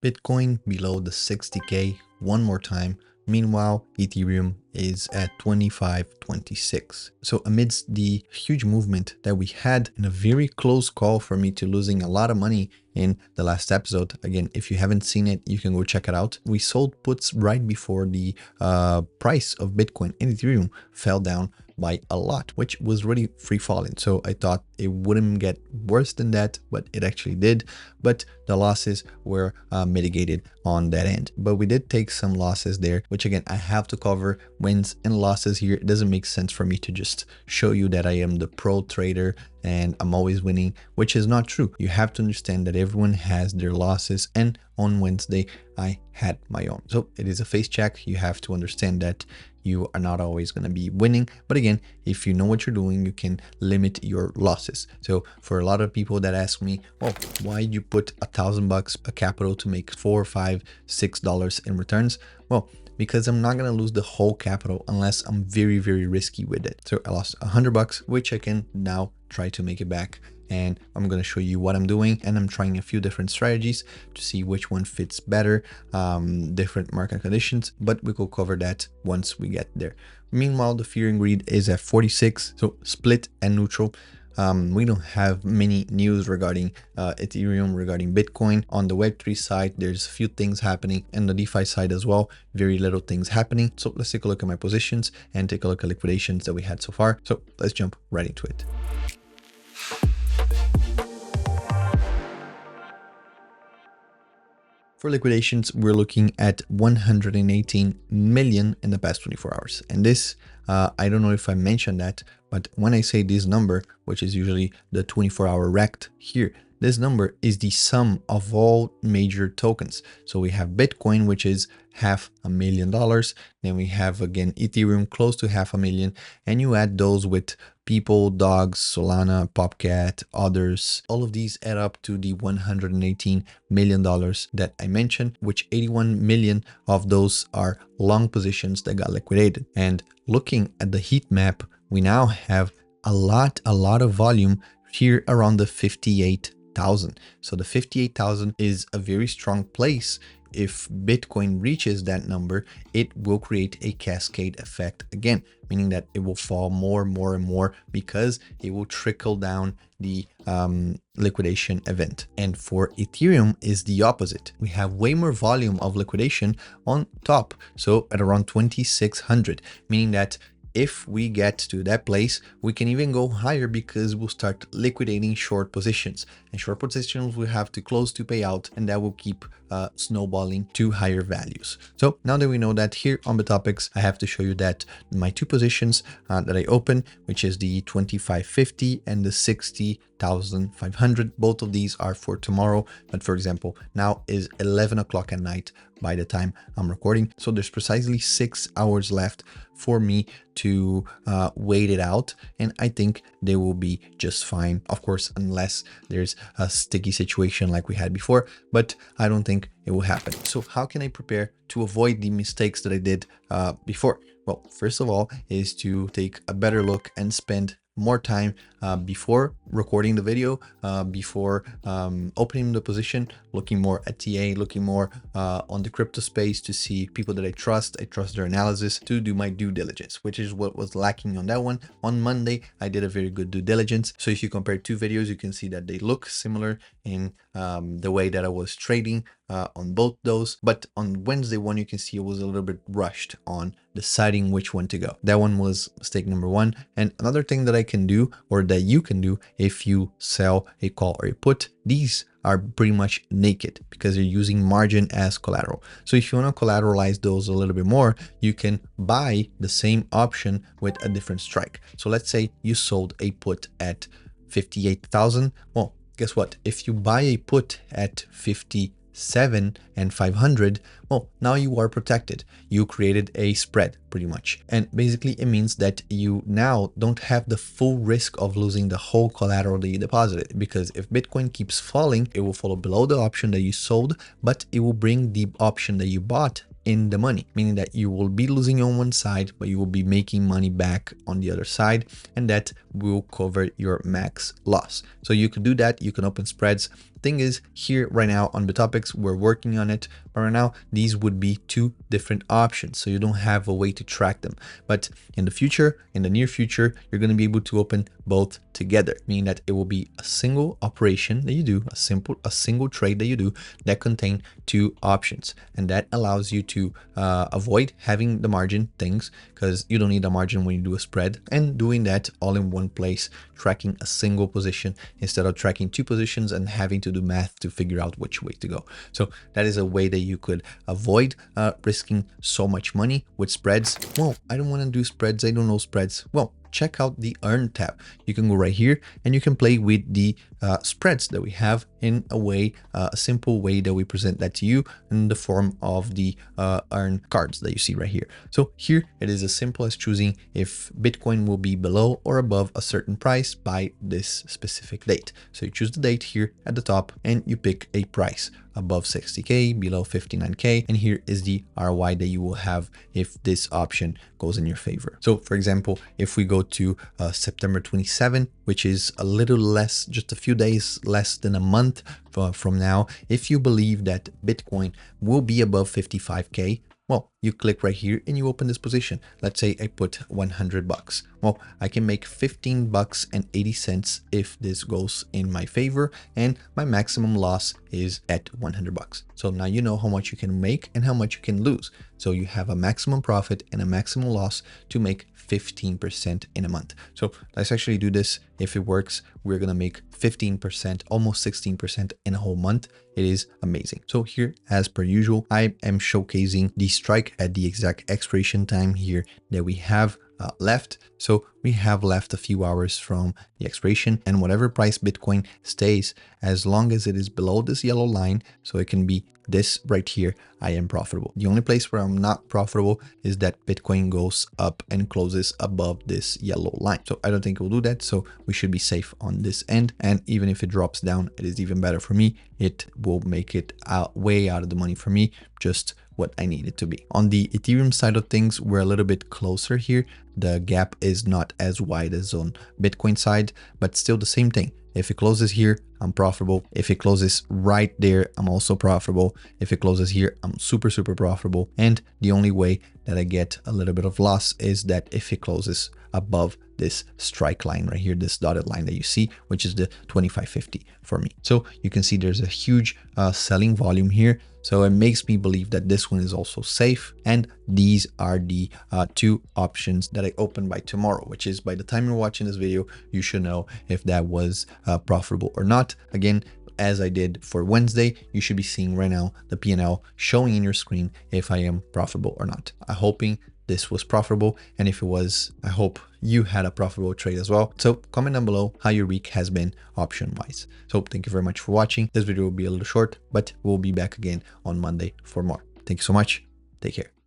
Bitcoin below the 60K one more time. Meanwhile, Ethereum is at 25.26. So amidst the huge movement that we had in a very close call for me to losing a lot of money in the last episode. Again, if you haven't seen it, you can go check it out. We sold puts right before the price of Bitcoin and Ethereum fell down by a lot, which was really free falling. So I thought it wouldn't get worse than that, but it actually did. But the losses were mitigated on that end. But we did take some losses there, which again, I have to cover wins and losses here. It doesn't make sense for me to just show you that I am the pro trader and I'm always winning, which is not true. You have to understand that everyone has their losses, and on Wednesday I had my own. So it is a face check. You have to understand that you are not always going to be winning, but again, if you know what you're doing, you can limit your losses. So for a lot of people that ask me, well, why did you put $1,000 a capital to make $4, $5, $6 in returns? Well, because I'm not going to lose the whole capital unless I'm very, very risky with it. So I lost $100, which I can now try to make it back. And I'm going to show you what I'm doing, and I'm trying a few different strategies to see which one fits better, different market conditions, but we will cover that once we get there. Meanwhile, the fear and greed is at 46, so split and neutral. We don't have many news regarding Ethereum, regarding Bitcoin. On the Web3 side, there's a few things happening, and the DeFi side as well, very little things happening. So let's take a look at my positions and take a look at liquidations that we had so far. So let's jump right into it. For liquidations, we're looking at 118 million in the past 24 hours. And this, I don't know if I mentioned that, but when I say this number, which is usually the 24-hour rect here, this number is the sum of all major tokens. So we have Bitcoin, which is $500,000. Then we have, again, Ethereum close to 500,000. And you add those with People, Dogs, Solana, Popcat, others. All of these add up to the $118 million that I mentioned, which 81 million of those are long positions that got liquidated. And looking at the heat map, we now have a lot of volume here around the 58,000. So the 58,000 is a very strong place. If Bitcoin reaches that number, it will create a cascade effect again, meaning that it will fall more and more because it will trickle down the liquidation event. And for Ethereum is the opposite. We have way more volume of liquidation on top. So at around 2,600, meaning that if we get to that place, we can even go higher because we'll start liquidating short positions, and short positions will have to close to pay out, and that will keep snowballing to higher values. So now that we know that, here on the topics, I have to show you that my two positions that I open, which is the 2550 and the 60,500, both of these are for tomorrow. But for example, now is 11 o'clock at night by the time I'm recording. So there's precisely 6 hours left for me to wait it out. And I think they will be just fine. Of course, unless there's a sticky situation like we had before, but I don't think it will happen. So how can I prepare to avoid the mistakes that I did before? Well, first of all is to take a better look and spend more time before recording the video, before opening the position, looking more at TA, looking more on the crypto space to see people that I trust their analysis, to do my due diligence, which is what was lacking on that one. On Monday, I did a very good due diligence. So if you compare two videos, you can see that they look similar in the way that I was trading on both those. But on Wednesday one, you can see it was a little bit rushed on deciding which one to go. That one was mistake number one. And another thing that I can do, or that you can do if you sell a call or a put, these are pretty much naked because you're using margin as collateral. So if you want to collateralize those a little bit more, you can buy the same option with a different strike. So let's say you sold a put at 58,000. Well, guess what? If you buy a put at 57,500, well, now you are protected. You created a spread pretty much. And basically it means that you now don't have the full risk of losing the whole collateral that you deposited, because if Bitcoin keeps falling, it will follow below the option that you sold, but it will bring the option that you bought in the money, meaning that you will be losing on one side, but you will be making money back on the other side, and that will cover your max loss. So you can do that. You can open spreads thing is, here right now on Bitopics, we're working on it, but right now these would be two different options, so you don't have a way to track them. But in the future, in the near future, you're going to be able to open both together, meaning that it will be a single operation that you do, a single trade that you do that contain two options, and that allows you to avoid having the margin things, because you don't need a margin when you do a spread, and doing that all in one place, tracking a single position instead of tracking two positions and having to do math to figure out which way to go. So that is a way that you could avoid risking so much money with spreads. Well, I don't want to do spreads, I don't know spreads. Well, check out the Earn tab. You can go right here and you can play with the spreads that we have in a way, a simple way that we present that to you in the form of the Earn cards that you see right here. So here it is as simple as choosing if Bitcoin will be below or above a certain price by this specific date. So you choose the date here at the top and you pick a price above 60K, below 59K, and here is the ROI that you will have if this option goes in your favor. So for example, if we go to September 27, which is a little less, just a few days less than a month from now, if you believe that Bitcoin will be above 55K, well, you click right here and you open this position. Let's say I put 100 bucks. Well, I can make 15 bucks and 80 cents if this goes in my favor, and my maximum loss is at 100 bucks. So now you know how much you can make and how much you can lose. So you have a maximum profit and a maximum loss to make 15% in a month. So let's actually do this. If it works, we're going to make 15%, almost 16% in a whole month. It is amazing. So here, as per usual, I am showcasing the strike at the exact expiration time here that we have left. So we have left a few hours from the expiration, and whatever price Bitcoin stays, as long as it is below this yellow line, so it can be this right here, I am profitable. The only place where I'm not profitable is that Bitcoin goes up and closes above this yellow line. So I don't think it will do that. So we should be safe on this end. And even if it drops down, it is even better for me. It will make it way out of the money for me, just what I need it to be. On the Ethereum side of things, we're a little bit closer here. The gap is not as wide as on Bitcoin side, but still the same thing. If it closes here, I'm profitable. If it closes right there, I'm also profitable. If it closes here, I'm super profitable. And the only way that I get a little bit of loss is that if it closes above this strike line right here, this dotted line that you see, which is the 2550 for me. So you can see there's a huge selling volume here. So it makes me believe that this one is also safe. And these are the two options that I open by tomorrow, which is by the time you're watching this video, you should know if that was profitable or not. Again, as I did for Wednesday, you should be seeing right now the P&L showing in your screen if I am profitable or not. I'm hoping this was profitable, and if it was, I hope you had a profitable trade as well. So comment down below how your week has been option wise. So thank you very much for watching. This video will be a little short, but we'll be back again on Monday for more. Thank you so much. Take care.